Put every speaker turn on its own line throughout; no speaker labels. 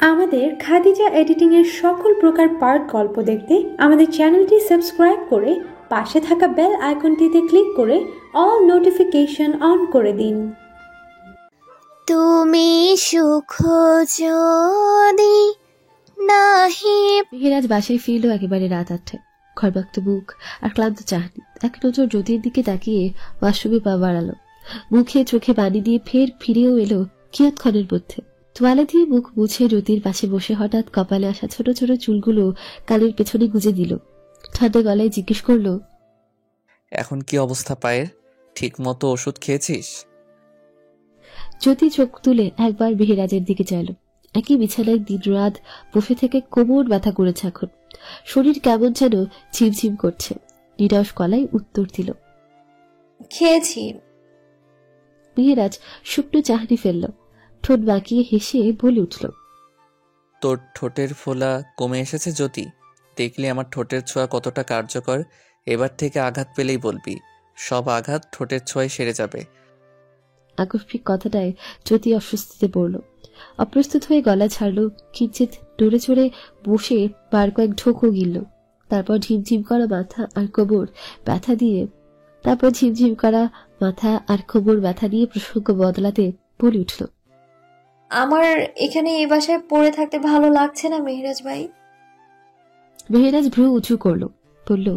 আমাদের খাদিজা এডিটিং এর সকল প্রকার পার্ট গল্প দেখতে আমাদের চ্যানেলটি সাবস্ক্রাইব করে পাশে থাকা বেল আইকনটিতে ক্লিক করে অল নোটিফিকেশন অন করে দিন।
তুমি সুখ যদি নাহি।
মেহেরাজ বাসায় ফিরল একেবারে রাত 8টায়। খরবাক্ত বুক আর ক্লান্ত চাহনি এক নজর জ্যোতির দিকে তাকিয়ে ওয়াশরুমে পা বাড়ালো। মুখে চোখে পানি দিয়ে ফের ফিরেও এলো কিয়ৎক্ষণের মধ্যে। তোয়ালে দিয়ে মুখ মুছে জ্যোতির পাশে বসে হঠাৎ কপালে আসা ছোট ছোট চুলগুলো কানের পেছনে গুজে দিল। ঠান্ডা গলায় জিজ্ঞেস করলো,
এখন কি অবস্থা পায়ের? ঠিক মতো ওষুধ খেয়েছিস?
জ্যোতি চোখ তুলে একবার মেহেরাজের দিকে চাইল। একই বিছানায় দিন রাত বসে থেকে কোমর ব্যথা করেছে এখন। শরীর কেমন যেন ঝিমঝিম করছে। নিরস গলায় উত্তর দিল,
খেয়েছি।
মেহেরাজ শুকনো চাহনি ফেলল। ঠোঁট বাঁকিয়ে হেসে বলে উঠল,
তোর ঠোঁটের ফোলা কমে এসেছে জ্যোতি। দেখলি আমার ঠোঁটের ছোঁয়া কতটা কার্যকর। এবার থেকে আঘাত পেলেই বলবি, সব আঘাত ঠোঁটের ছোঁয়ায় সেরে যাবে।
আকস্মিক কথাটায় জ্যোতি অস্বস্তিতে পড়ল। অপ্রস্তুত হয়ে গলা ছাড়ল। কিঞ্চিত নড়ে চড়ে বসে বার কয়েক ঢোকও গিলল। তারপর ঝিমঝিম করা মাথা আর কোমর ব্যথা দিয়ে প্রসঙ্গ বদলাতে বলে উঠল,
আমার এখানে এই বাসায় পড়ে থাকতে ভালো লাগছে না মেহেরাজ ভাই।
মেহেরাজ ভ্রু উঁচু করল, বলল,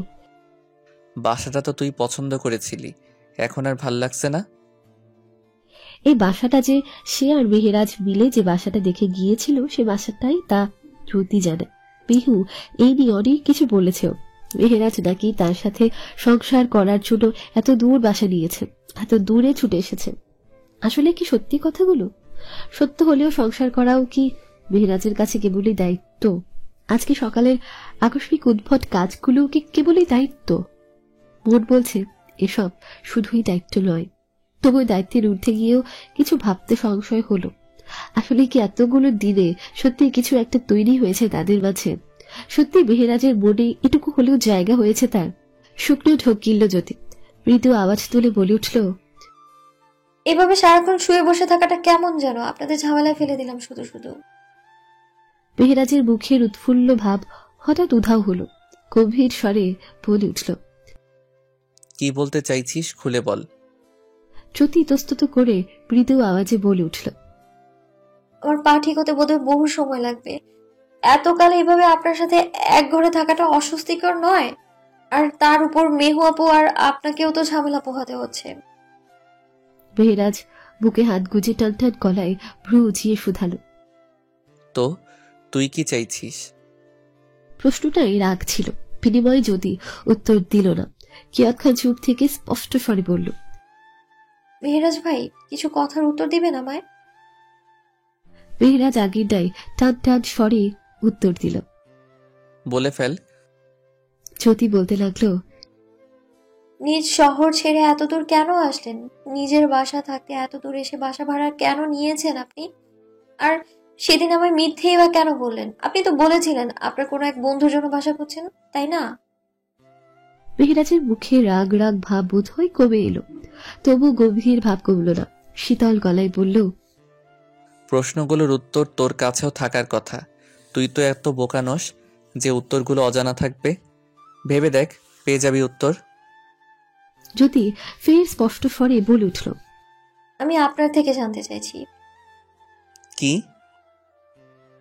বাসাটা তো তুই পছন্দ করেছিলি, এখন আর ভাল লাগছে না?
এই বাসাটা যে সে আর মেহেরাজ মিলে যে বাসাটা দেখে গিয়েছিল সে বাসাটাই তা জ্যোতি জানে। বিহু এই নিয়ে অনেক কিছু বলেছেও। মেহেরাজ নাকি তার সাথে সংসার করার জন্য এত দূর বাসা নিয়েছে, এত দূরে ছুটে এসেছে। আসলে কি সত্যি কথাগুলো? সত্য হলেও সংসার করাও কি মেহেরাজের কাছে কেবলই দায়িত্ব? আজকে সকালের আকস্মিক উদ্ভট কাজগুলো কি কেবলই দায়িত্ব? মন বলছে এসব শুধুই দায়িত্ব নয়। তবু দায়িত্বের ঊর্ধ্বে গিয়েও কিছু ভাবতে সংশয় হলো। আসলে কি এতগুলো দিনে সত্যি কিছু একটা তৈরি হয়েছে তাদের মাঝে? সত্যি মেহেরাজের মনে এটুকু হলেও জায়গা হয়েছে তার? শুকনো ঢোক গিলল জ্যোতি। মৃদু আওয়াজ তুলে বলে উঠল,
এভাবে সারাক্ষণ শুয়ে বসে থাকাটা কেমন যেন। আপনাদের ঝামেলায় ফেলে দিলাম শুধু শুধু।
মেহেরাজের মুখের উৎফুল্ল ভাব হঠাৎ উধাও হলো। গম্ভীর স্বরে বলে উঠল,
কি বলতে চাইছিস খুলে বল।
জ্যোতি ইতস্তত করে মৃদু আওয়াজে বলে উঠল,
আমার পা ঠিক হতে বোধহয় বহু সময় লাগবে। এতকাল এইভাবে আপনার সাথে এক ঘরে থাকাটা অস্বস্তিকর নয়? আর তার উপর মেহু আপু আর আপনাকেও তো ঝামেলা পোহাতে হচ্ছে।
মেহেরাজ বুকে হাত গুজে টান টান গলায় ভ্রু উঁচিয়ে শুধালো,
তো তুই কি চাইছিস?
প্রশ্নটাই রাগ ছিল। বিনিময়ে যদি উত্তর দিল না। কিয়ৎক্ষণ চুপ থেকে স্পষ্ট স্বরে বলল,
মেহেরাজ ভাই, কিছু কথার উত্তর দিবেন আমায়?
মেহেরাজ আগের ডাই টান টান স্বরে উত্তর দিল,
বলে ফেল।
জ্যোতি বলতে লাগলো,
নিজ শহর ছেড়ে এত দূর কেন আসলেন? নিজের বাসা থাকতে এত দূর এসে বাসা ভাড়া কেন নিয়েছেন আপনি? আর সেদিন আমায় মিথ্যেই বা কেন বললেন? আপনি তো বলেছিলেন আপনার কোনো এক বন্ধুর জন্য বাসা করছেন, তাই না?
মেহেরাজের মুখে রাগ রাগ ভাব বোধ হয় কমে এলো। তবু গভীর ভাব কমল না। শীতল গলায় বলল,
প্রশ্নগুলোর উত্তর তোর কাছেও থাকার কথা। তুই তো এত বোকা নস যে উত্তরগুলো অজানা থাকবে। ভেবে দেখ, পেয়ে যাবি উত্তর।
জ্যোতি ফের স্পষ্ট স্বরে বলে উঠল,
আমি আপনার থেকে জানতে চাইছি,
কি?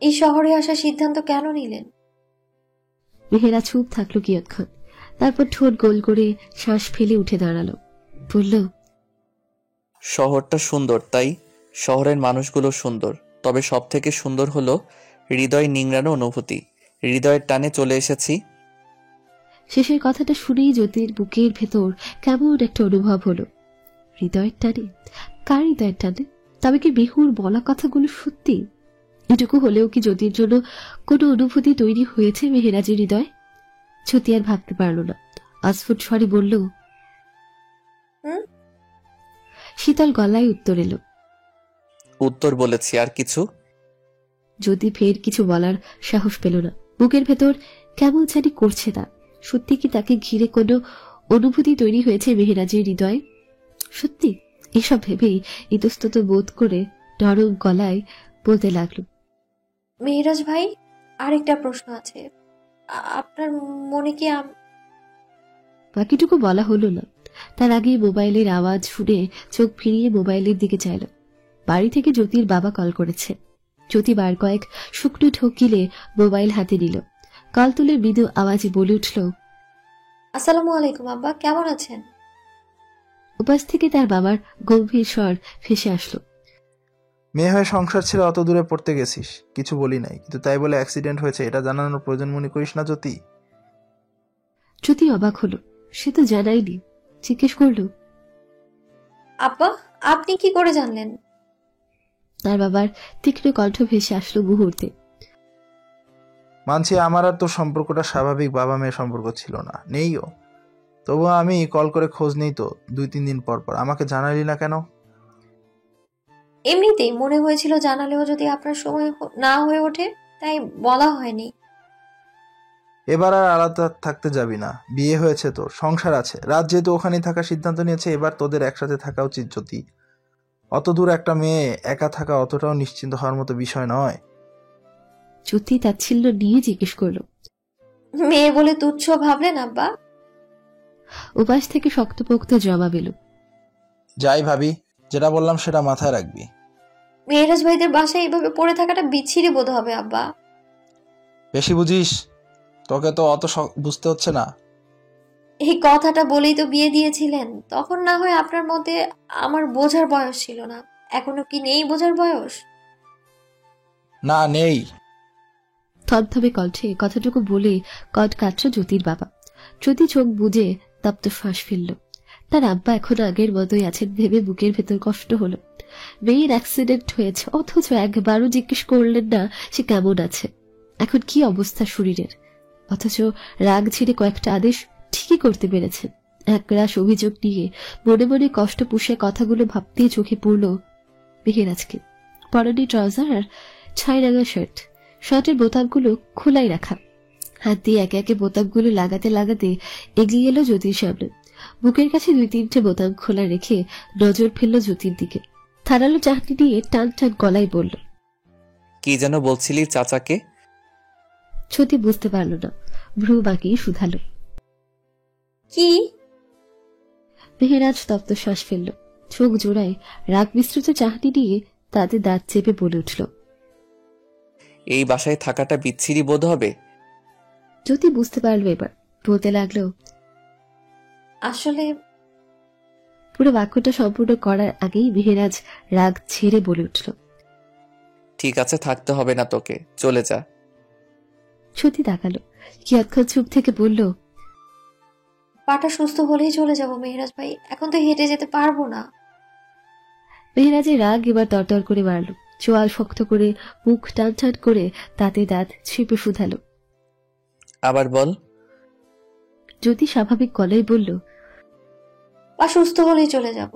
এই শহরে আসার সিদ্ধান্ত কেন নিলেন?
মেহেরা চুপ থাকলো কিয়ৎক্ষণ। তারপর ঠোঁট গোল করে শ্বাস ফেলে উঠে দাঁড়ালো। বলল,
শহরটা সুন্দর, তাই শহরের মানুষগুলো সুন্দর। তবে সব থেকে সুন্দর হলো হৃদয় নিংড়ানো অনুভূতি। হৃদয়ের টানে চলে এসেছি।
শেষের কথাটা শুনেই জ্যোতির বুকের ভেতর কেমন একটা অনুভব হলো। হৃদয়ের টানে? কার হৃদয়ের টানে? তবে কি বিহুর বলা কথাগুলো সত্যি? এটুকু হলেও কি জ্যোতির জন্য কোনো অনুভূতি তৈরি হয়েছে মেহেরাজের হৃদয়? জ্যোতি আর ভাবতে পারল না। অস্ফুট স্বরে বলল, শীতল গলায় উত্তর এলো,
উত্তর বলেছি, আর কিছু?
জ্যোতি ফের কিছু বলার সাহস পেল না। বুকের ভেতর কেমন জানি করছে তা। সত্যি কি তাকে ঘিরে কোনো অনুভূতি তৈরি হয়েছে মেহেরাজের হৃদয়ে? সত্যি? এসব ভেবেই ইতস্তত বোধ করে নরম গলায় বলতে লাগলো,
মেহেরাজ ভাই, আরেকটা প্রশ্ন আছে। আপনার মনে কি
বাকিটুকু বলা হলো না। তার আগেই মোবাইলের আওয়াজ শুনে চোখ ফিরিয়ে মোবাইলের দিকে চাইল। বাড়ি থেকে জ্যোতির বাবা কল করেছে। জ্যোতি বার কয়েক শুকনো ঠকিলে মোবাইল হাতে নিল। কল তুলে মৃদু আওয়াজে বলে উঠল,
আসসালামু আলাইকুম আব্বা, কেমন আছেন?
উপাস থেকে তার বাবার গম্ভীর স্বর ভেসে আসলো,
মেয়ে হয়ে সংসার ছেড়ে অত দূরে পড়তে গেছিস, কিছু বলি নাই, কিন্তু তাই বলে অ্যাক্সিডেন্ট হয়েছে এটা জানানোর প্রয়োজন মনে করিস না জ্যোতি?
জ্যোতি অবাক হলো। সে তো জানায়নি। জিজ্ঞেস করলো,
আব্বা, আপনি কি করে জানলেন?
তার বাবার তীক্ষ্ণ কণ্ঠ ভেসে আসলো মুহূর্তে।
মানছি আমার আর তোর সম্পর্কটা স্বাভাবিক বাবা মেয়ের সম্পর্ক ছিল না, নেইও। তবুও আমি কল করে খোঁজ নেই তো 2-3 দিন পর পর, আমাকে জানালি না কেন?
এমনিতেই মনে হয়েছিল জানালেও যদি আপনার সময় না হয়ে ওঠে, তাই বলা হয়নি।
এবার আর আলাদা থাকতে যাবি না, বিয়ে হয়েছে তোর, সংসার আছে। রাত যেহেতু ওখানেই থাকার সিদ্ধান্ত নিয়েছে, এবার তোদের একসাথে থাকা উচিত জ্যোতি। অত দূর একটা মেয়ে একা থাকা অতটাও নিশ্চিন্ত হওয়ার মতো বিষয় নয়।
জ্যোতি তাচ্ছিল্য নিয়ে জিজ্ঞেস করলো,
মেয়ে বলে তুচ্ছ ভাবলেন আব্বা?
উপাস থেকে শক্তপোক্ত জবাব এলো,
যাই ভাবি, যেটা বললাম সেটা মাথায় রাখবি।
মেহেরাজ ভাইদের বাসায় এইভাবে পড়ে থাকাটা বিচ্ছিরি বোধ হবে আব্বা।
বেশি বুঝিস, তোকে তো অত বুঝতে হচ্ছে না।
এই কথাটা বলেই তো বিয়ে দিয়েছিলেন, তখন না হয় আপনার মতে আমার বোঝার বয়স ছিল না। এখনো কি নেই বোঝার বয়স?
না, নেই।
থপথপে কণ্ঠে কথাটুকু বলে কট কাটল জ্যোতির বাবা। জ্যোতি চোখ বুজে তপ্ত শ্বাস ফেলল। তার আব্বা এখন আগের মতোই আছেন ভেবে বুকের ভেতর কষ্ট হলো। মেয়ের অ্যাক্সিডেন্ট হয়েছে, অথচ একবারও জিজ্ঞেস করলেন না সে কেমন আছে, এখন কি অবস্থা শরীরের। অথচ রাগ ঝেড়ে কয়েকটা আদেশ ঠিকই করতে পেরেছেন। একরাশ অভিযোগ নিয়ে মনে মনে কষ্ট পুষে কথাগুলো ভাবতেই চোখে পড়ল মেহেরাজকে। পরনে ট্রাউজার আর ছাইরাঙা শার্ট, শার্টের বোতামগুলো খোলাই রাখা। হাত দিয়ে একে একে বোতামগুলো লাগাতে লাগাতে এগিয়ে এলো জ্যোতির সামনে। বুকের কাছে 2-3টে বোতাম খোলা রেখে নজর ফেলল জ্যোতির দিকে। থারালো চাহনি দিয়ে টান টান গলায় বলল,
কি যেন বলছিলি চাচাকে?
জ্যোতি বুঝতে পারল না, ভ্রু বাঁকিয়ে শুধালো,
কি?
মেহেরাজ তপ্ত শ্বাস ফেলল। চোখ জোড়ায় রাগ মিশ্রিত চাহনি দিয়ে তাতে দাঁত চেপে বলে উঠল,
এই বাসায় থাকাটা বিচ্ছিরি বোধ হবে।
জ্যোতি বুঝতে পারল এবার। বলতে লাগলো,
আসলে
পুরো বাক্যটা সম্পূর্ণ করার আগেই মেহেরাজ রাগ ছেড়ে বলে উঠল,
ঠিক আছে, থাকতে হবে না তোকে, চলে যা।
জ্যোতি তাকালো, কিয়ৎক্ষণ চুপ থেকে বলল,
পাটা সুস্থ হলেই চলে যাব মেহেরাজ ভাই, এখন তো হেঁটে যেতে পারবো না।
মেহেরাজের রাগ এবার তরতর করে বাড়ল। চোয়াল শক্ত করে মুখ টান টান করে তাতে দাঁত ছিপে শুধালো,
আবার বল।
জ্যোতি স্বাভাবিক গলায় বলল,
পা সুস্থ হলেই চলে যাব।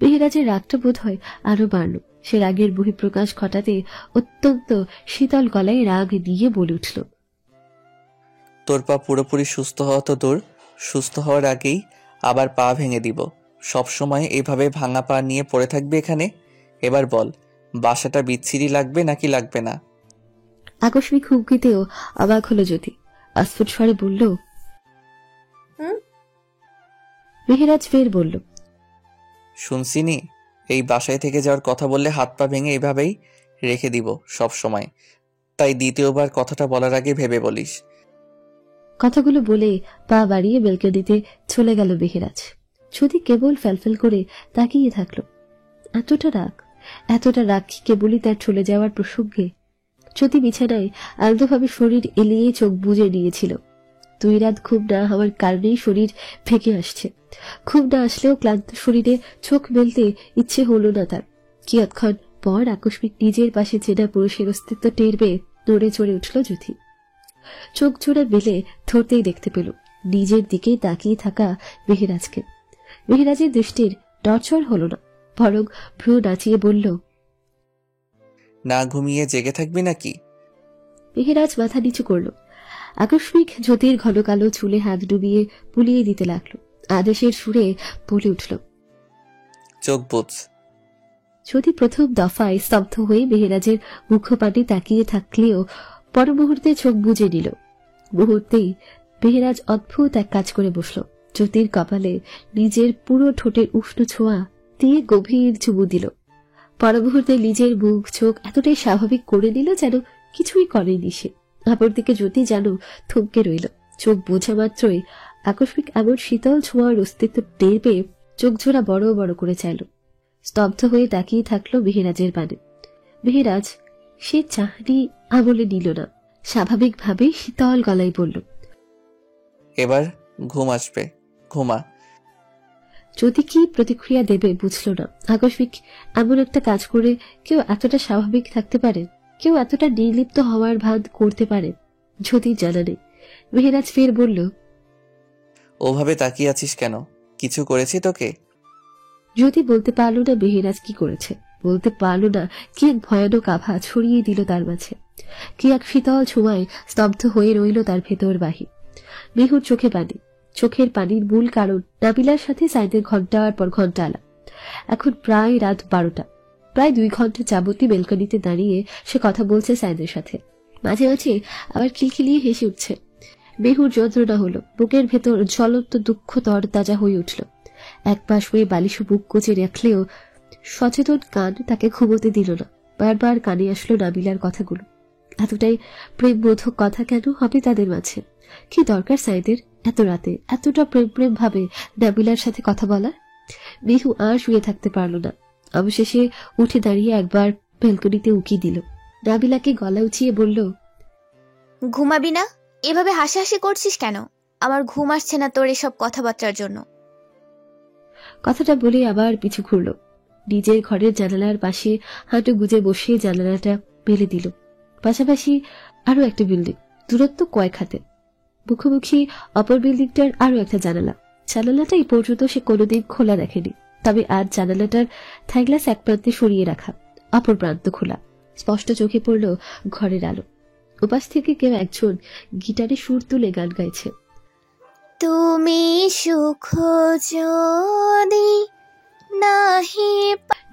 মেহেরাজের রাগটা বোধ হয় আরো বাড়ল। সে রাগের বহিঃপ্রকাশ ঘটাতে অত্যন্ত শীতল গলায় রাগ দিয়ে বলে উঠল,
তোর পা পুরোপুরি সুস্থ হওয়া তো দূর, সুস্থ হওয়ার আগেই আবার পা ভেঙে দিব। সব সময় এভাবে ভাঙা পা নিয়ে পড়ে থাকবে এখানে? এবার বল, বাসাটা বিচ্ছিরি লাগবে নাকি লাগবে না?
আকস্মিক হুমকিতেও অবাক হলো জ্যোতি। অস্ফুট স্বরে বলল,
হুম?
মেহেরাজ ফের বলল,
শুনছিনি, এই বাসায় থেকে যাওয়ার কথা বললে হাত পা ভেঙে এভাবেই রেখে দিব সব সময়। তাই দ্বিতীয়বার কথাটা বলার আগে ভেবে বলিস।
কথাগুলো বলে পা বাড়িয়ে বেলকনিতে চলে গেল মেহেরাজ। জ্যোতি কেবল ফেলফেল করে তাকিয়ে থাকলো। এতটা রাগ কি কেবলই তার চলে যাওয়ার প্রসঙ্গে? জ্যোতি বিছানায় আলতোভাবে শরীর এলিয়ে চোখ বুজে নিয়েছিল। 2 রাত ঘুম না হওয়ার কারণেই শরীর ফেঁকে আসছে। ঘুম না আসলেও ক্লান্ত শরীরে চোখ মেলতে ইচ্ছে হলো না তার। কিয়ৎক্ষণ পর আকস্মিক নিজের পাশে চেনা পুরুষের অস্তিত্ব টের পেয়ে নড়ে চড়ে উঠল জ্যোতি। চোখ জোড়া মেলে ধরতেই দেখতে পেল নিজের দিকেই তাকিয়ে থাকা মেহেরাজকে। মেহেরাজের দৃষ্টির টর্চর হলো না, বরং ভ্রু নাচিয়ে বলল,
না ঘুমিয়ে জেগে থাকবি নাকি?
মেহেরাজ মাথা নিচু করল। আকস্মিক জ্যোতির ঘন কালো চুলে হাত ডুবিয়ে বুলিয়ে দিতে লাগলো। আদেশের সুরে বলে উঠল,
চোখ বুঝ।
যদি প্রথম দফায় স্তব্ধ হয়ে মেহেরাজের মুখপানে তাকিয়ে থাকলেও পর মুহূর্তে চোখ বুজে নিল। মুহূর্তেই মেহেরাজ অদ্ভুত এক কাজ করে বসল। জ্যোতির কপালে নিজের পুরো ঠোঁটের উষ্ণ ছোঁয়া দিয়ে গভীর চুমু দিল। পর মুহূর্তে নিজের মুখ চোখ এতটাই স্বাভাবিক করে নিল যেন কিছুই করেনি সে। অপরদিকে জ্যোতি যেন থমকে রইল। চোখ বোঝা মাত্রই আকস্মিক এমন শীতল ছোঁয়ার অস্তিত্ব টের পেয়ে চোখ জোড়া বড় বড় করে চাইল। স্তব্ধ হয়ে তাকিয়ে থাকলো মেহেরাজের পানে। মেহেরাজ সে চাহনি আমলে নিল না, স্বাভাবিকভাবে শীতল গলায় বলল,
এবার ঘুম আসবে, ঘুমা।
যদি কি প্রতিক্রিয়া দেবে বুঝল না। আকস্মিক এমন একটা কাজ করে কেউ এতটা স্বাভাবিক থাকতে পারে, কেউ এতটা নির্লিপ্ত হওয়ার ভান করতে পারে, যদি জানা নেই। মেহেরাজ ফের বলল,
ওভাবে তাকিয়ে আছিস কেন? কিছু করেছি তোকে?
যদি বলতে পারল না মেহেরাজ কি করেছে, বলতে পারল না কি এক ভয়ানক আভা ছড়িয়ে দিল তার মাঝে, কি এক শীতল ছোঁয়ায় স্তব্ধ হয়ে রইল তার ভেতর বাহির। মেহুর চোখে পানি, চোখের পানির মূল কারণ নাবিলার সাথে সাইদের ঘন্টার পর ঘন্টা আলাপ। এখন প্রায় রাত 12টা, প্রায় 2 ঘন্টা যাবতীয় বেলকনিতে দাঁড়িয়ে সে কথা বলছে সাইদের সাথে। মাঝে মাঝে আবার খিলখিলিয়ে হেসে উঠছে। মেহুর যন্ত্রণা হলো, বুকের ভেতর জ্বলন্ত দুঃখ তরতাজা হয়ে উঠল। এক পাশ হয়ে বালিশ বুক কচে রাখলেও সচেতন কান তাকে ঘুমোতে দিল না। বারবার কানে আসলো নাবিলার কথাগুলো। এতটাই প্রেমবোধক কথা কেন হবে তাদের মাঝে? কি দরকার সাইদের এত রাতে এতটা প্রেম প্রেম ভাবে নাবিলার সাথে কথা বলার? মেহু আর শুয়ে থাকতে পারল না। অবশেষে উঠে দাঁড়িয়ে একবার বেলকনিতে উকি দিল। নাবিলাকে গলা উঁচিয়ে বলল,
ঘুমাবি না? এভাবে হাসাহাসি করছিস কেন? আমার ঘুম আসছে না তোর এসব কথাবার্তার জন্য।
কথাটা বলে আবার পিছু ঘুরল। নিজের ঘরের জানালার পাশে হাঁটু গুজে বসে জানালাটা মেলে দিল। পাশাপাশি আরো একটা বিল্ডিং, দূরত্ব কয়েক হাতে। মুখোমুখি অপর বিল্ডিংটার আরো একটা জানালা। জানালাটা এই পর্যন্ত সে কোনোদিন খোলা দেখেনি, তবে আজ জানালাটার থাইগ্লাস এক প্রান্তে সরিয়ে রাখা, অপর প্রান্ত খোলা। স্পষ্ট চোখে পড়ল ঘরের আলো। উপাস থেকে কেউ একজন গিটারে সুর তুলে গান গাইছে।
তুমি সুখ যদি নাহি।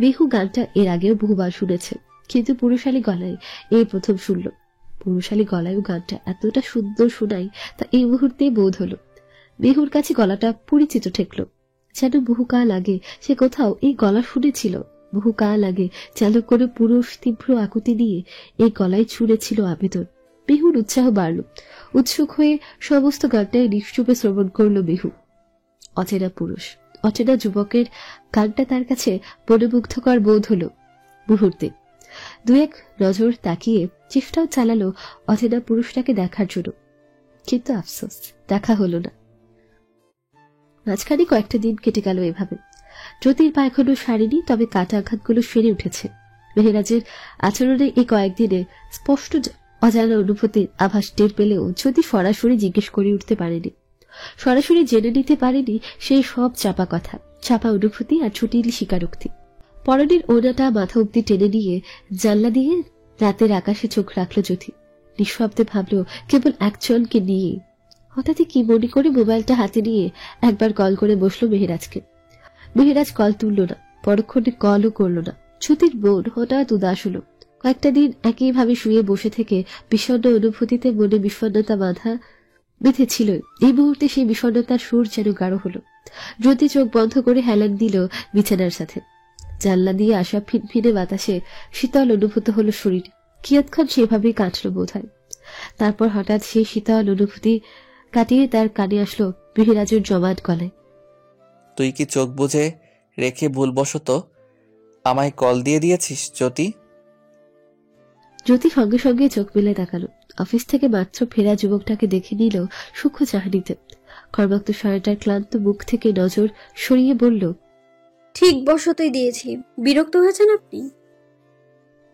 মেহু গানটা এর আগেও বহুবার শুনেছে, কিন্তু পুরুষালী গলায় এই প্রথম শুনল। পুরুষালী গলায়ও গানটা এতটা সুন্দর শোনায় তা এই মুহূর্তে বোধ হলো। মেহুর কাছে গলাটা পরিচিত ঠেকল, যেন বহুকাল আগে সে কোথাও এই গলা শুনেছিল। বহুকাল আগে যেন করে পুরুষ তীব্র আকুতি নিয়ে এই গলায় ছুঁড়েছিল আবেদন। মেহুর উৎসাহ বাড়ল। উৎসুক হয়ে সমস্ত গানটাই নিশ্চুপে শ্রবণ করল মেহু। অচেনা পুরুষ, অচেনা যুবকের গানটা তার কাছে মনোমুগ্ধকর বোধ হলো। মুহূর্তে 2-1 নজর তাকিয়ে চেষ্টাও চালালো অচেনা পুরুষটাকে দেখার জন্য, কিন্তু আফসোস দেখা হলো না। মাঝখানে কয়েকটা দিন কেটে গেল এভাবে। জ্যোতির পা এখনো সারেনি, তবে কাটা আঘাতগুলো সেরে উঠেছে। মেহেরাজের আচরণে এই কয়েকদিনে স্পষ্ট অজানা অনুভূতির আভাস টের পেলেও জ্যোতি সরাসরি জিজ্ঞেস করে উঠতে পারেনি, সরাসরি জেনে নিতে পারেনি সেই সব চাপা কথা, চাপা অনুভূতি আর জটিল স্বীকারোক্তি। পরনের ওড়নাটা মাথা অব্দি টেনে নিয়ে জানলা দিয়ে রাতের আকাশে চোখ রাখল জ্যোতি। নিঃশব্দে ভাবল কেবল একজনকে নিয়ে। হঠাৎই কি মনে করে মোবাইলটা হাতে নিয়ে একবার কল করে বসলো মেহেরাজকে। মেহেরাজ কল তুলল না, পরক্ষণে কলও করল না। জ্যোতির মন হঠাৎ উদাস হলো। কয়েকটা দিন একইভাবে শুয়ে বসে থেকে বিষণ্ণ অনুভূতিতে মনে বিষণ্ণতা বাঁধা বেঁধেছিল। এই মুহূর্তে সেই বিষণ্ণতার সুর যেন গাঢ় হলো। জ্যোতি চোখ বন্ধ করে হেলান দিল বিছানার সাথে। জানলা দিয়ে আসা ফিনফিনে বাতাসে শীতল অনুভূত হলো শরীর। কিয়ৎক্ষণ সেভাবেই কাটল বোধ হয়। তারপর হঠাৎ সেই শীতল অনুভূতি কাটিয়ে তার কানে আসলো মেহেরাজের জমাট গলায়,
তুই কি চোখ বুজে রেখে ভুলবশত আমায় কল দিয়ে দিয়েছিস জ্যোতি?
জ্যোতি সঙ্গে সঙ্গে চোখ মেলে তাকালো। অফিস থেকে মাত্র ফেরা যুবকটাকে দেখে নিল সূক্ষ্ম চাহনিতে। কর্মাক্ত সারাটার ক্লান্ত মুখ থেকে নজর সরিয়ে বলল,
ঠিক বশতই দিয়েছি। বিরক্ত হয়েছেন আপনি?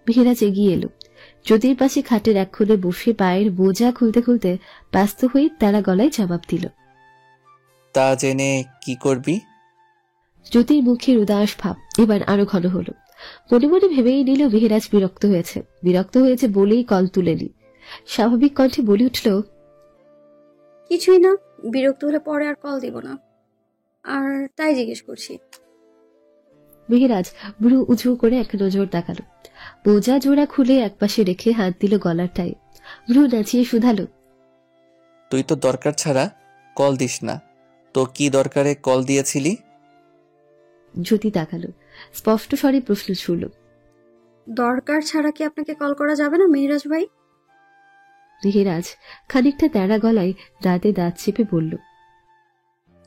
মেহেরাজ এগিয়ে এলো। জ্যোতির পাশে খাটের এক কোণে বসে পায়ের বোঝা খুলতে খুলতে ব্যস্ত হয়ে তারা গলায় জবাব দিল,
তা জেনে কি করবি?
জ্যোতির মুখের উদাস ভাব এবার আরো ঘন হলো। মনে মনে ভেবেই নিল মেহেরাজ বিরক্ত হয়েছে। বিরক্ত হয়েছে বলেই কল তুলেনি। স্বাভাবিক কণ্ঠে বলে উঠল,
কিছুই না, বিরক্ত হলে পরে আর কল দিব না। আর তাই জিজ্ঞেস করছি।
মেহেরাজ ভ্রু উঁচু করে এক নজর তাকালো। মোজা জোড়া খুলে একপাশে রেখে হাত দিল গলার টায়ে, ভ্রু নাচিয়ে শুধালো,
তুই তো দরকার ছাড়া কল দিস না, তো কি দরকারে কল দিয়েছিলি?
জ্যোতি তাকালো, স্পষ্ট স্বরে প্রশ্ন ছুড়ল।
দরকার ছাড়া কি আপনাকে কল করা যাবে না মেহেরাজ ভাই?
মেহেরাজ খানিকটা তেড়া গলায় দাঁতে দাঁত চেপে বলল,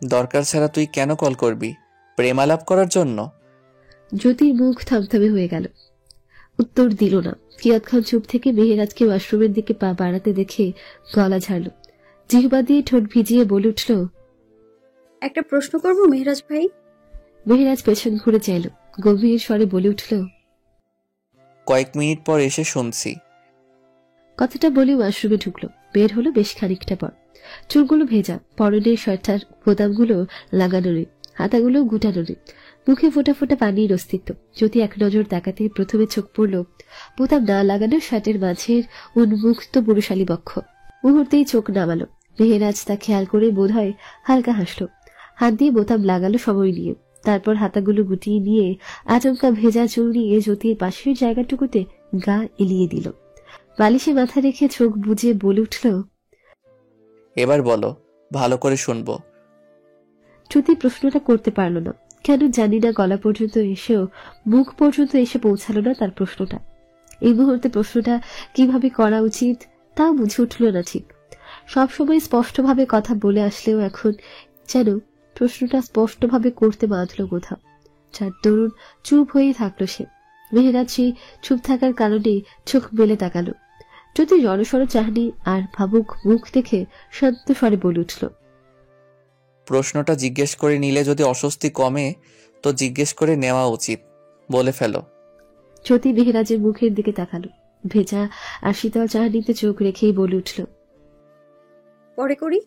দরকার ছাড়া তুই কেন কল করবি? প্রেমালাপ করার জন্য?
জ্যোতির মুখ থমথমে হয়ে গেল, উত্তর দিল না। কিয়ৎক্ষণ চুপ থেকে মেহেরাজকে ওয়াশরুমের দিকে পা বাড়াতে দেখে গলা ঝাড়ল, জিহ্বা দিয়ে ঠোঁট ভিজিয়ে বলে উঠল,
একটা প্রশ্ন করব মেহেরাজ ভাই?
মেহেরাজ পেছন ঘুরে চাইল, গভীর স্বরে বলে উঠল,
কয়েক মিনিট পর এসে শুনছি।
কথাটা বলে ওয়াশরুমে ঢুকলো। বের হলো বেশ খানিকটা পর। চুলগুলো ভেজা, পরনের শার্টার বোতামগুলো লাগানো নেই, হাতাগুলো গুটানো নেই, মুখে ফোটা ফোটা পানির অস্তিত্ব। যদি এক নজর তাকাতে প্রথমে চোখ পড়ল বোতাম না লাগানো শার্টের মাঝের উন্মুক্ত পুরুষালী বক্ষ। মুহূর্তেই চোখ নামালো। মেহেরাজ তা খেয়াল করে বোধহয় হালকা হাসলো, হাত দিয়ে বোতাম লাগালো সময় নিয়ে। তারপর হাতাগুলো গুটিয়ে নিয়ে আচমকা ভেজা চুল নিয়ে জ্যোতির পাশের জায়গাটুকুতে গা এলিয়ে দিল। বালিশে মাথা রেখে চোখ বুজে বলে উঠল,
এবার বলো, ভালো করে শুনবো।
জ্যোতি প্রশ্নটা করতে পারল না, কেন জানি না। গলা পর্যন্ত এসেও মুখ পর্যন্ত এসে পৌঁছালো না তার প্রশ্নটা। এই মুহূর্তে প্রশ্নটা কিভাবে করা উচিত তাও বুঝে উঠল না ঠিক। সবসময় স্পষ্টভাবে কথা বলে আসলেও এখন যেন প্রশ্নটা স্পষ্টভাবে করতে বাঁধল কোথাও, যার দরুন চুপ হয়ে থাকলো সে। মেহেরাজ সেই চুপ থাকার কারণে চোখ মেলে তাকালো। যদি জনসর চাহনি আর ভাবুক মুখ দেখে শান্ত স্বরে বলে উঠল,
প্রশ্নটা জিজ্ঞেস করে নিলে যদি অস্বস্তি কমে তো জিজ্ঞেস করে নেওয়া উচিত, বলে ফেলো।
জ্যোতি মেহেরাজের মুখের দিকে তাকালো, ভেজা আর শীতল চাহনিতে চোখ রেখেই বলে উঠল,
পরে করি,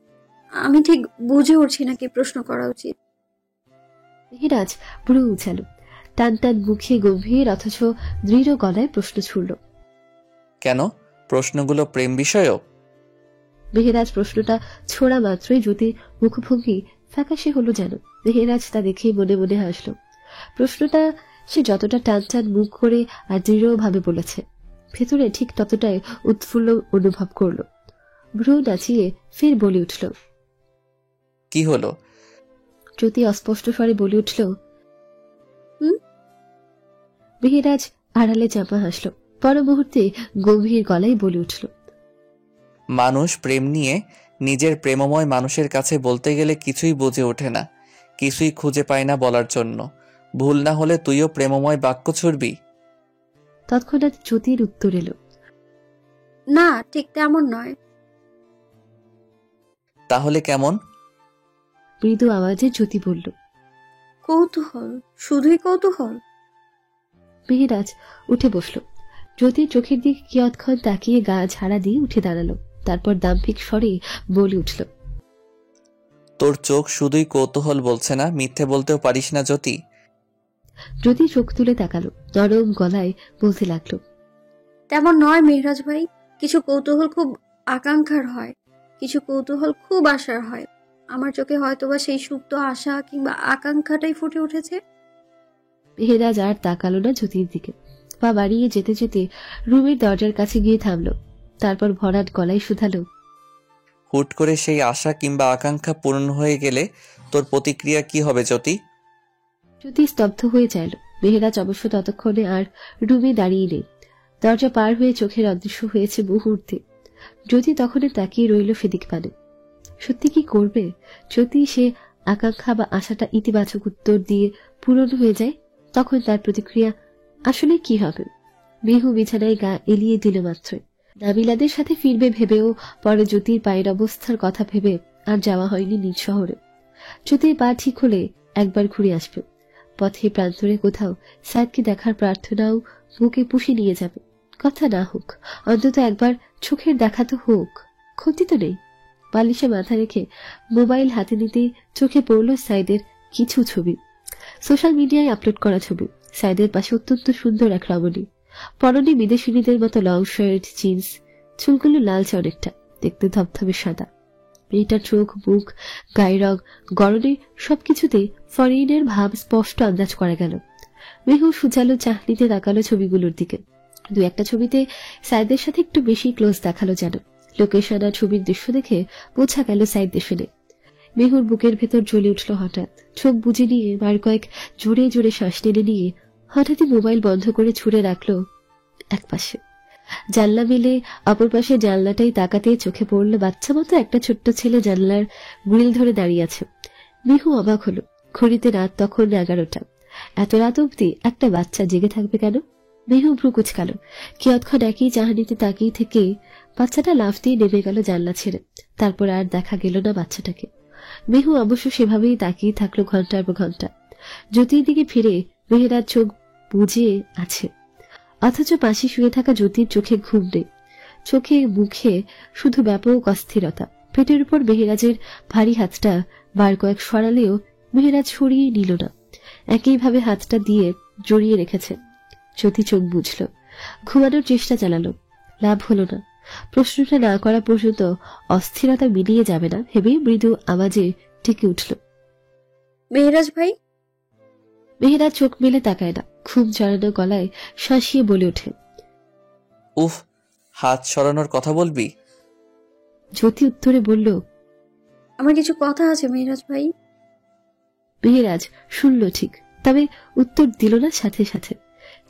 আমি ঠিক বুঝে উঠছি না কি প্রশ্ন করা উচিত।
মেহেরাজ ভ্রু উছালো, টান টান মুখে গম্ভীর অথচ দৃঢ় গলায় প্রশ্ন ছুড়ল,
কেন? প্রশ্নগুলো প্রেম বিষয়ক?
মেহেরাজ প্রশ্নটা ছোড়া মাত্রই জ্যোতির মুখভঙ্গি ফ্যাকাশে হলো যেন। মেহেরাজ তা দেখেই মনে মনে হাসল। প্রশ্নটা সে যতটা টান টান মুখ করে আর দৃঢ়ভাবে বলেছে, ভেতরে ঠিক ততটাই উৎফুল্ল অনুভব করল। ভ্রু নাচিয়ে ফের বলে উঠল,
কি হলো?
জ্যোতি অস্পষ্ট স্বরে বলে উঠল,
হুম।
মেহেরাজ আড়ালে চাপা হাসল, পর মুহূর্তে গভীর গলায় বলে উঠল,
মানুষ প্রেম নিয়ে নিজের প্রেমময় মানুষের কাছে বলতে গেলে কিছুই বুঝে ওঠে না, কিছুই খুঁজে পায় না বলার জন্য। ভুল না হলে তুইও প্রেমময় বাক্য ছুড়বি?
তৎক্ষণাৎ জ্যোতির উত্তর এলো,
না, ঠিক তেমন নয়।
তাহলে কেমন?
মৃদু আওয়াজে জ্যোতি বলল,
কৌতূহল, শুধুই কৌতূহল।
মেহেরাজ উঠে বসল। জ্যোতির চোখের দিকে কিয়ৎক্ষণ তাকিয়ে গা ঝাড়া দিয়ে উঠে দাঁড়ালো। তারপর দাম্ভিক স্বরে বলে উঠল,
তোর চোখ শুধুই কৌতূহল বলছে না, মিথ্যে বলতেও পারিস না জ্যোতি।
জ্যোতি চোখ তুলে তাকালো, নরম গলায় বলতে লাগলো,
তেমন নয় মেহেরাজ ভাই, কিছু কৌতূহল খুব আকাঙ্ক্ষার হয়, কিছু কৌতূহল খুব আশার হয়। আমার চোখে হয়তোবা সেই সুপ্ত আশা কিংবা আকাঙ্ক্ষাটাই ফুটে উঠেছে।
মেহেরাজ আর তাকালো না জ্যোতির দিকে। পা বাড়িয়ে যেতে যেতে রুমের দরজার কাছে গিয়ে থামলো। তারপর ভরাট গলায় শুধালো,
হুট করে সেই আশা কিংবা আকাঙ্ক্ষা পূরণ হয়ে গেলে তোর প্রতিক্রিয়া কি হবে জ্যোতি?
জ্যোতি স্তব্ধ হয়ে চাইল। মেহেরাজ অবশ্য ততক্ষণে আর রুমে দাঁড়িয়ে নেই, দরজা পার হয়ে চোখের অদৃশ্য হয়েছে মুহূর্তে। জ্যোতি তখনই তাকিয়ে রইল সেদিক পানে। সত্যি কি করবে যদি সে আকাঙ্ক্ষা বা আশাটা ইতিবাচক উত্তর দিয়ে পূরণ হয়ে যায়? তখন তার প্রতিক্রিয়া আসলে কি হবে? বিহু বিছানায় গা এলিয়ে দিল মাত্রই। নাবিলাদের সাথে ফিরবে ভেবেও পরে জ্যোতির পায়ের অবস্থার কথা ভেবে আর যাওয়া হয়নি নিজ শহরে। জ্যোতির পা ঠিক হলে একবার ঘুরে আসবে। পথে প্রান্তরে কোথাও সাইদকে দেখার প্রার্থনাও বুকে পুষে নিয়ে যাবে। কথা না হোক, অন্তত একবার চোখের দেখা তো হোক, ক্ষতি তো নেই। বালিশে মাথা রেখে মোবাইল হাতে নিতে চোখে পড়ল সাইদের কিছু ছবি। সোশ্যাল মিডিয়ায় আপলোড করা ছবি। সাইদের পাশে অত্যন্ত সুন্দর এক রমণী, পরনে বিদেশিনীদের মতো লং শার্ট, জিন্স, চুলগুলো লালচে অনেকটা, দেখতে ধবধবে সাদা। মেয়েটার চোখ, মুখ, গায়ের রং, গড়নে সবকিছুতে ফরেনের ভাব স্পষ্ট আন্দাজ করা গেল। মেহু সুচালো চাহনিতে তাকালো ছবিগুলোর দিকে। দু একটা ছবিতে সাইদের সাথে একটু বেশি ক্লোজ দেখালো যেন। লোকেশন আর ছবির দৃশ্য দেখে বোঝা গেল সাইদ দেশে নেই। মেহুর বুকের ভেতর জ্বলে উঠল হঠাৎ। চোখ বুজে নিয়ে বার কয়েক জোরে জোরে শ্বাস টেনে নিয়ে হঠাৎই মোবাইল বন্ধ করে ছুঁড়ে রাখলো একপাশে। জানলা মেলে অপর পাশে জানলাটাই তাকাতে চোখে পড়ল বাচ্চা মতো একটা ছোট্ট ছেলে জানলার গ্রিল ধরে দাঁড়িয়ে আছে। মেহু অবাক হলো। ঘড়িতে রাত তখন 11টা। এত রাত অব্দি একটা বাচ্চা জেগে থাকবে কেন? মেহু ভ্রু কুচকালো। কিয়ৎক্ষণ একই চাহনিতে তাকিয়ে থেকে বাচ্চাটা লাফ দিয়ে নেমে গেল জানলা ছেড়ে। তারপর আর দেখা গেল না বাচ্চাটাকে। মেহু অবশ্য সেভাবেই তাকিয়ে থাকলো ঘন্টার পর ঘন্টা। জ্যোতির দিকে ফিরে মেহেরাজ চোখ বুজে আছে, অথচ পাশে শুয়ে থাকা জ্যোতির চোখে ঘুম নেই। চোখে মুখে শুধু ব্যাপক অস্থিরতা। পেটের উপর মেহেরাজের ভারী হাতটা বার কয়েক সরালেও মেহেরাজ সরিয়ে নিল না, একইভাবে হাতটা দিয়ে জড়িয়ে রেখেছে। জ্যোতি চোখ বুঝল, ঘুমানোর চেষ্টা চালালো, লাভ হলো না। প্রশ্নটা না করা পর্যন্ত অস্থিরতা মিলিয়ে যাবে না ভেবেই মৃদু আওয়াজে টিকে উঠল,
মেহেরাজ ভাই।
মেহেরাজ চোখ মেলে তাকায় না, ঘুম জড়ানো গলায় শাঁসিয়ে বলে ওঠে,
উফ, হাত সরানোর কথা বলবি?
জ্যোতি উত্তরে বলল,
আমার কিছু কথা আছে মেহেরাজ ভাই।
মেহেরাজ শুনল ঠিক, তবে উত্তর দিল না সাথে সাথে।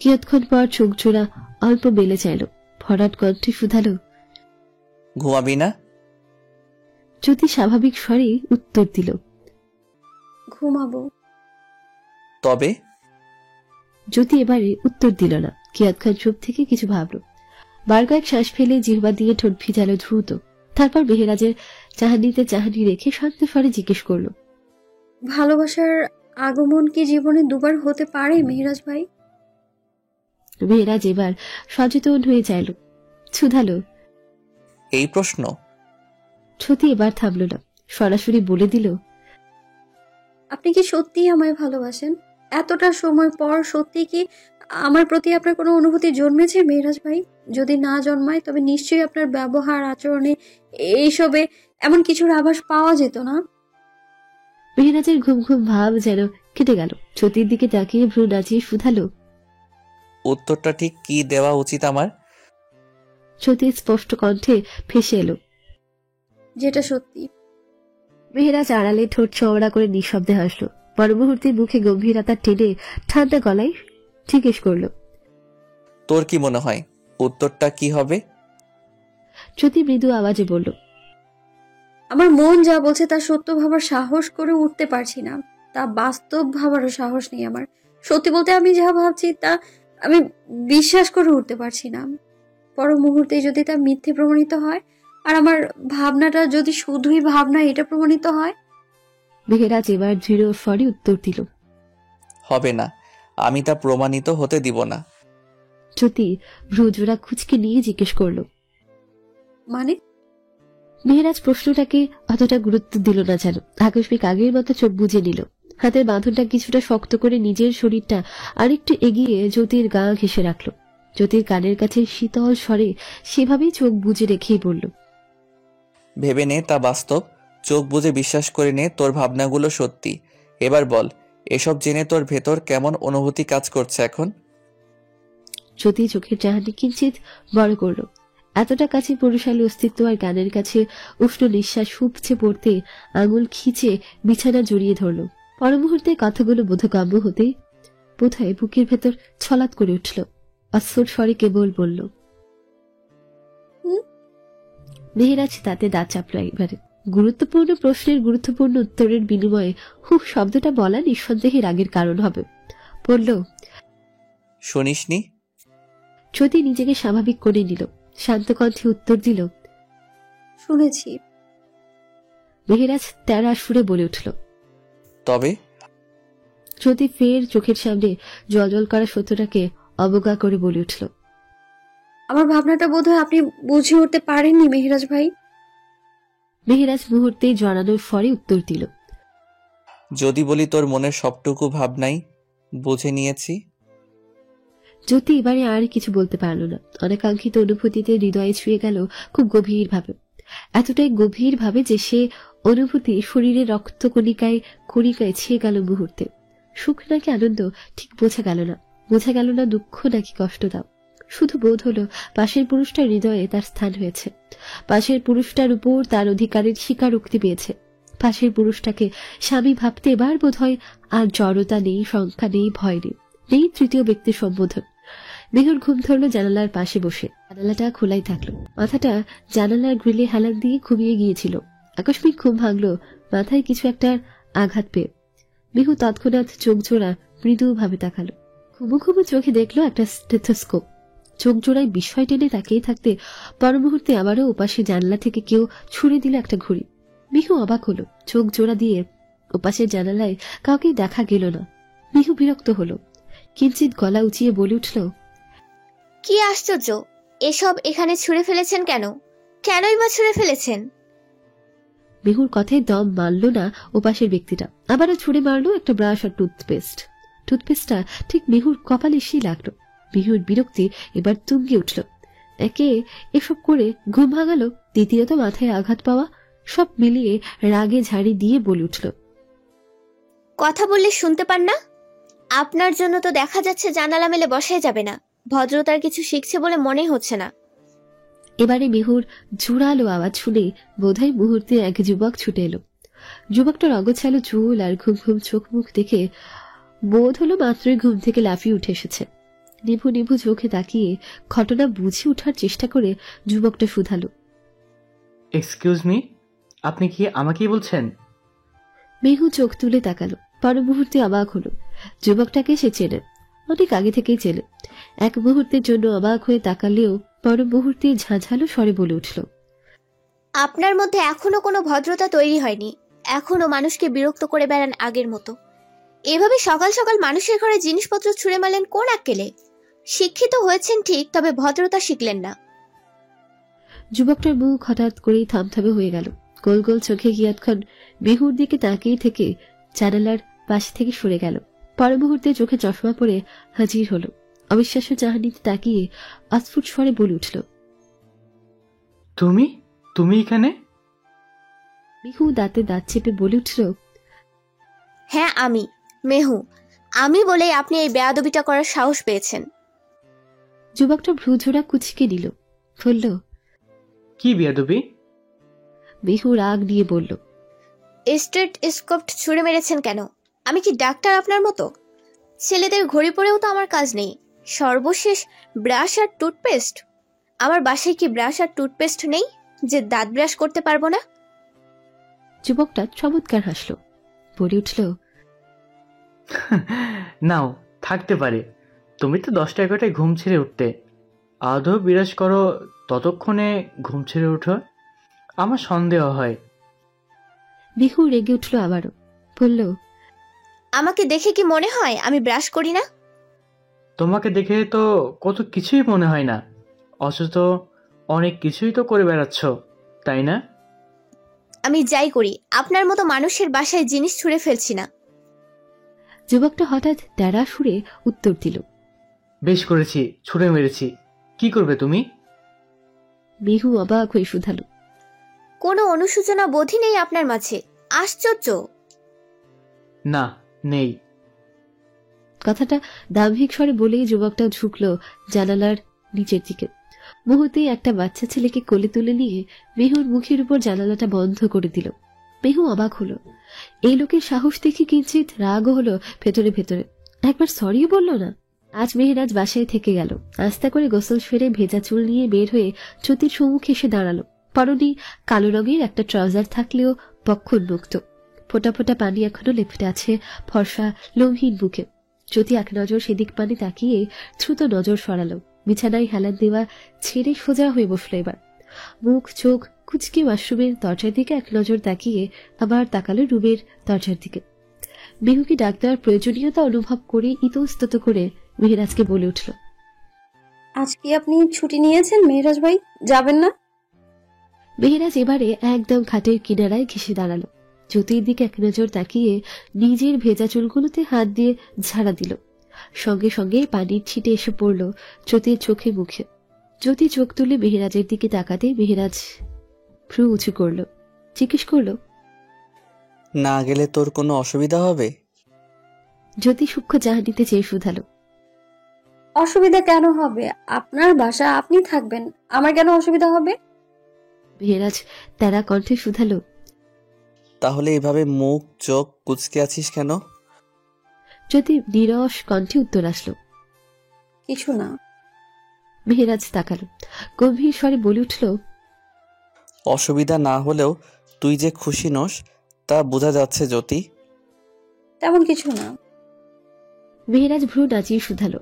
কিয়ৎক্ষণ পর চোখ জোড়া অল্প মেলে চাইল, ভরাট কণ্ঠে শুধালো,
ঘুমাবি না?
জ্যোতি স্বাভাবিক স্বরে উত্তর দিল,
ঘুমাবো।
তবে
জ্যোতি এবারে উত্তর দিল না। কিয়ৎক্ষণ চুপ থেকে কিছু ভাবল, বার কয়েক শ্বাস ফেলে জিহ্বা দিয়ে ঠোঁট ভিজালো দ্রুত। তারপর মেহেরাজের চাহনিতে চাহনি রেখে শান্ত স্বরে জিজ্ঞেস করল,
ভালোবাসার আগমন কি জীবনে দুবার হতে পারে মেহেরাজ ভাই?
মেহেরাজ এবার সচেতন হয়ে চাইল, শুধালো,
এই প্রশ্ন?
জ্যোতি এবার থামল না, সরাসরি বলে দিল,
আপনি কি সত্যিই আমায় ভালোবাসেন? এতটা সময় পর সত্যি কি আমার প্রতি আপনার কোনো অনুভূতি জন্মেছে মেহেরাজ ভাই? যদি না জন্মায় তবে নিশ্চয়ই আপনার ব্যবহার আচরণে এইসবে এমন কিছুর আভাস পাওয়া যেত না।
মেহেরাজের ঘুম ঘুম ভাব যেন কেটে গেল। জ্যোতির দিকে তাকিয়ে ভ্রু নাচিয়ে শুধালো,
উত্তরটা ঠিক কি দেওয়া উচিত আমার?
জ্যোতির স্পষ্ট কণ্ঠে ফেসে এলো,
যেটা সত্যি।
মেহেরাজ আড়ালে ঠোঁট চওড়া করে নিঃশব্দে হাসলো। পর মুহূর্তে মুখে গম্ভীরতা টেনে ঠান্ডা গলায় জিজ্ঞেস করল,
তোর কি মনে হয় উত্তরটা কি হবে?
জ্যোতি মৃদু আওয়াজে বলল,
আমার মন যা বলছে তা সত্য ভাবার সাহস করে উঠতে পারছি না, তা বাস্তব ভাবারও সাহস নেই আমার। সত্যি বলতে আমি যা ভাবছি তা আমি বিশ্বাস করে উঠতে পারছি না। পর মুহূর্তে যদি তা মিথ্যে প্রমাণিত হয় আর আমার ভাবনাটা যদি শুধুই ভাবনা এটা প্রমাণিত হয়।
মেহেরাজ এবার দৃঢ় স্বরে উত্তর দিল,
হবে না, আমি তা প্রমাণিত হতে দিব না।
জ্যোতি ভ্রুজোড়া খুঁজকে নিয়ে জিজ্ঞেস করল,
মানে?
মেহেরাজ প্রশ্নটাকে অতটা গুরুত্ব দিল না যেন, আকস্মিক আগের মতো চোখ বুজে নিল। হাতের বাঁধনটা কিছুটা শক্ত করে নিজের শরীরটা আরেকটু এগিয়ে জ্যোতির গা ঘেঁষে রাখল। জ্যোতির কানের কাছে শীতল স্বরে সেভাবেই চোখ বুজে রেখেই বলল,
ভেবে নে তা বাস্তব, চোখ বুজে বিশ্বাস করে নে তোর ভাবনাগুলো সত্যি। এবার বল, এসব জেনে তোর ভেতর কেমন অনুভূতি কাজ করছে এখন?
জ্যোতি চোখের চাহনি কিঞ্চিত বড় করল। এতটা কাছে পুরুষালী অস্তিত্ব আর কানের কাছে উষ্ণ নিঃশ্বাস উপচে পড়তে আঙুল খিচে বিছানা জড়িয়ে ধরল। পর মুহূর্তে কথাগুলো বোধগম্য হতে বোধহয় বুকের ভেতর ছলাৎ করে উঠল। অস্ফুট স্বরে কেবল বলল, মেহেরাজ তাতে দাঁত চাপল একবারে। গুরুত্বপূর্ণ প্রশ্নের গুরুত্বপূর্ণ উত্তরের বিনিময়ে হুক শব্দটা বলা নিঃসন্দেহে রাগের কারণ হবে। বলল,
শুনিসনি?
জ্যোতি নিজেকে স্বাভাবিক করে নিল, শান্ত কণ্ঠে উত্তর দিল,
শুনেছি।
মেহেরাজ তেরা সুরে বলে উঠল,
তবে?
জ্যোতি ফের চোখের সামনে জলজল করা সত্যটাকে অবজ্ঞা করে বলে উঠল,
আমার ভাবনাটা বোধহয় আপনি বুঝে উঠতে পারেননি মেহেরাজ ভাই।
মেহেরাজ মুহূর্তেই জড়ানোর স্বরে উত্তর দিল,
যদি বলি তোর মনের সবটুকু ভাবনাই বুঝে নিয়েছি।
জ্যোতি এবারে আর কিছু বলতে পারল না। অনাকাঙ্ক্ষিত অনুভূতিতে হৃদয়ে ছুঁয়ে গেল খুব গভীর ভাবে, এতটাই গভীর ভাবে যে সে অনুভূতি শরীরে রক্ত কণিকায় কণিকায় ছেয়ে গেল মুহূর্তে। সুখ নাকি আনন্দ ঠিক বোঝা গেল না, বোঝা গেল না দুঃখ নাকি কষ্ট দাও। শুধু বোধ হলো পাশের পুরুষটার হৃদয়ে তার স্থান হয়েছে, পাশের পুরুষটার উপর তার অধিকারের স্বীকারোক্তি পেয়েছে। পাশের পুরুষটাকে স্বামী ভাবতে এবার বোধ হয় আর জড়তা নেই, সংখ্যা নেই, ভয় নেই, নেই তৃতীয় ব্যক্তির সম্বোধন। মেহুর ঘুম ধরলো জানালার পাশে বসে। জানালাটা খোলাই থাকলো, মাথাটা জানালার গ্রিলে হেলান দিয়ে ঘুমিয়ে গিয়েছিল। আকস্মিক ঘুম ভাঙলো মাথায় কিছু একটা আঘাত পেয়ে। মেহু তৎক্ষণাৎ চোখ জোড়া মৃদুভাবে তাকালো। ঘুমো ঘুমো চোখে দেখলো একটা স্টেথোস্কোপ। চোখ জোড়ায় বিস্ময় টেনে তাকিয়ে থাকতে পর মুহূর্তে আবারও ওপাশে জানলা থেকে কেউ ছুড়ে দিল একটা ঘুড়ি। মিহু অবাক হলো, চোখ জোড়া দিয়ে ওপাশের জানালায় কাউকে দেখা গেল না। মিহু বিরক্ত হলো, কিঞ্চিত গলা উঁচিয়ে বলে উঠল,
কি আশ্চর্য, এসব এখানে ছুঁড়ে ফেলেছেন কেন? কেনই বা ছুঁড়ে ফেলেছেন?
মিহুর কথায় দম মানল না ওপাশের ব্যক্তিটা, আবারও ছুঁড়ে মারলো একটা ব্রাশ আর টুথপেস্ট। টুথপেস্টটা ঠিক মিহুর কপালে এসেই লাগলো। মিহুর বিরক্তি এবার তুঙ্গে উঠল। একে এসব করে ঘুম ভাঙালো, দ্বিতীয়ত মাথায় আঘাত পাওয়া, সব মিলিয়ে রাগে ঝাড়ি দিয়ে বলে উঠল,
কথা বললে শুনতে পান না? আপনার জন্য তো দেখা যাচ্ছে জানালা মেলে বসাই যাবে না। ভদ্রতার কিছু শিখছে বলে মনে হচ্ছে না।
এবারে মিহুর জোরালো আওয়াজ শুনে বোধহয় মুহূর্তে এক যুবক ছুটে এলো। যুবকটার অগোছালো চুল আর ঘুম ঘুম চোখ মুখ দেখে বোধ হলো মাত্রই ঘুম থেকে লাফিয়ে উঠে এসেছে। নিভু নিভু চোখে তাকিয়ে ঘটনা বুঝে ওঠার চেষ্টা করে যুবকটা শুধালো,
এক্সকিউজ মি, আপনি কি আমাকেই বলছেন?
মেহু চোখ তুলে তাকালো, পর মুহূর্তে অবাক হলো। যুবকটাকে সে চেনে, অনেক আগে থেকেই চেনে। এক মুহূর্তের জন্য অবাক হয়ে তাকালেও পর মুহূর্তে ঝাঁঝালো স্বরে বলে উঠল,
আপনার মধ্যে এখনো কোনো ভদ্রতা তৈরি হয়নি। এখনো মানুষকে বিরক্ত করে বেড়ান আগের মতো। এভাবে সকাল সকাল মানুষের ঘরে জিনিসপত্র ছুঁড়ে মারলেন কোন আক্কেলে? শিক্ষিত হয়েছেন ঠিক, তবে ভদ্রতা শিখলেন না।
যুবকটার মুখ হঠাৎ করেই থমথমে হয়ে গেল। গোল গোল চোখে কিয়ৎক্ষণ মেহুর দিকে তাকিয়ে থেকে জানালার পাশ থেকে সরে গেল। পর মুহূর্তে চোখে চশমা পরে হাজির হলো। অবিশ্বাস্য চাহনিতে তাকিয়ে অস্ফুট স্বরে বলে উঠল,
তুমি তুমি এখানে?
মেহু দাঁতে দাঁত চেপে বলে উঠল,
হ্যাঁ আমি, মেহু। আমি বলেই আপনি এই বেয়াদবিটা করার সাহস পেয়েছেন।
যুবকটা ভ্রুঝোড়া কুচকে দিল, বলল,
কি বেয়াদবি?
মেহু রাগ নিয়ে বলল,
স্ট্রেট স্কোপ ছুঁড়ে মেরেছেন কেন? আমি কি ডাক্তার আপনার মতো? ছেলেদের ঘড়ি পরেও তো আমার কাজ নেই। সর্বশেষ ব্রাশ আর টুথপেস্ট। আমার বাসায় কি ব্রাশ আর টুথপেস্ট নেই যে দাঁত ব্রাশ করতে পারবো না?
যুবকটা চমৎকার হাসলো, বলে উঠল,
নাও, থাকতে পারে। তুমি তো 10টা-11টায় ঘুম ছেড়ে উঠতে। আদৌ বিরাজ করো ততক্ষণে ঘুম ছেড়ে উঠো? আমার সন্দেহ হয়।
মেহু রেগে উঠল আবারও, বলল,
আমাকে দেখে কি মনে হয় আমি ব্রাশ করি না?
তোমাকে দেখে তো কত কিছুই মনে হয় না, অথচ অনেক কিছুই তো করে বেড়াচ্ছ, তাই না?
আমি যাই করি, আপনার মতো মানুষের বাসায় জিনিস ছুঁড়ে ফেলছি না।
যুবকটা হঠাৎ তেড়া সুরে উত্তর দিল,
বেশ করেছি, ছুঁড়ে মেরেছি। কি করবে তুমি?
মেহু অবাক হয়ে শুধালো,
কোনো অনুশোচনা বোধই নেই আপনার মাঝে। আশ্চর্য।
না, নেই।
কথাটা দাম্ভিক স্বরে বলেই যুবকটা ঝুঁকল জানালার নিচের দিকে। মুহূর্তেই একটা বাচ্চা ছেলেকে কোলে তুলে নিয়ে মেহুর মুখের উপর জানালাটা বন্ধ করে দিল। মেহু অবাক হলো, এই লোকের সাহস দেখে কিঞ্চিত রাগও হলো ভেতরে ভেতরে। একবার সরিও বলল না। আজ মেহেরাজ বাসায় থেকে গেল। আস্তে করে গোসল সেরে ভেজা চুল নিয়ে বের হয়ে চ্যুতির সম্মুখে এসে দাঁড়ালো। পরনে কালো রঙের একটা ট্রাউজার থাকলেও বক্ষ উন্মুক্ত। ফোটা ফোটা পানি এখনো লেপটে আছে ফর্সা লোমহীন বুকে। জ্যোতি এক নজর সেদিক পানে তাকিয়ে দ্রুত নজর সরালো। বিছানায় হেলান দেওয়া ছেড়ে সোজা হয়ে বসলো এবার। মুখ চোখ কুচকে ওয়াশরুমের দরজার দিকে এক নজর তাকিয়ে আবার তাকালো রুমের দরজার দিকে। মেহুকে ডাক দেওয়ার প্রয়োজনীয়তা অনুভব করে ইতস্তত করে মেহেরাজকে বলে উঠল,
আজ কি আপনি ছুটি নিয়েছেন মেহরাজ ভাই? যাবেন না?
মেহেরাজ এবারে একদম খাটের কিনারায় ঘেসে দাঁড়ালো। জ্যোতির দিকে এক নজর তাকিয়ে নিজের ভেজা চুলগুলোতে হাত দিয়ে ঝাড়া দিল। সঙ্গে সঙ্গে পানির ছিটে এসে পড়ল জ্যোতির চোখে মুখে। জ্যোতি চোখ তুলে মেহেরাজের দিকে তাকাতে মেহেরাজ ভ্রু উঁচু করল, জিজ্ঞেস করল,
না গেলে তোর কোনো অসুবিধা হবে?
জ্যোতি সূক্ষ্ম চা নিতে চেয়ে শুধালো।
অসুবিধা কেন হবে? আপনার বাসা, আপনি থাকবেন, আমার কেন অসুবিধা হবে?
মেহেরাজ তেরা কণ্ঠে শুধালো।
তাহলে এভাবে মুখ চোখ কুচকে আছিস কেন?
জ্যোতি নিরস কণ্ঠে উত্তর আসলো।
কিছু না।
মেহেরাজ তাকালো, গম্ভীর স্বরে বলে উঠল,
অসুবিধা না হলেও তুই যে খুশি নোস তা বোঝা যাচ্ছে জ্যোতি।
তেমন কিছু না।
মেহেরাজ ভ্রু নাচিয়ে শুধালো।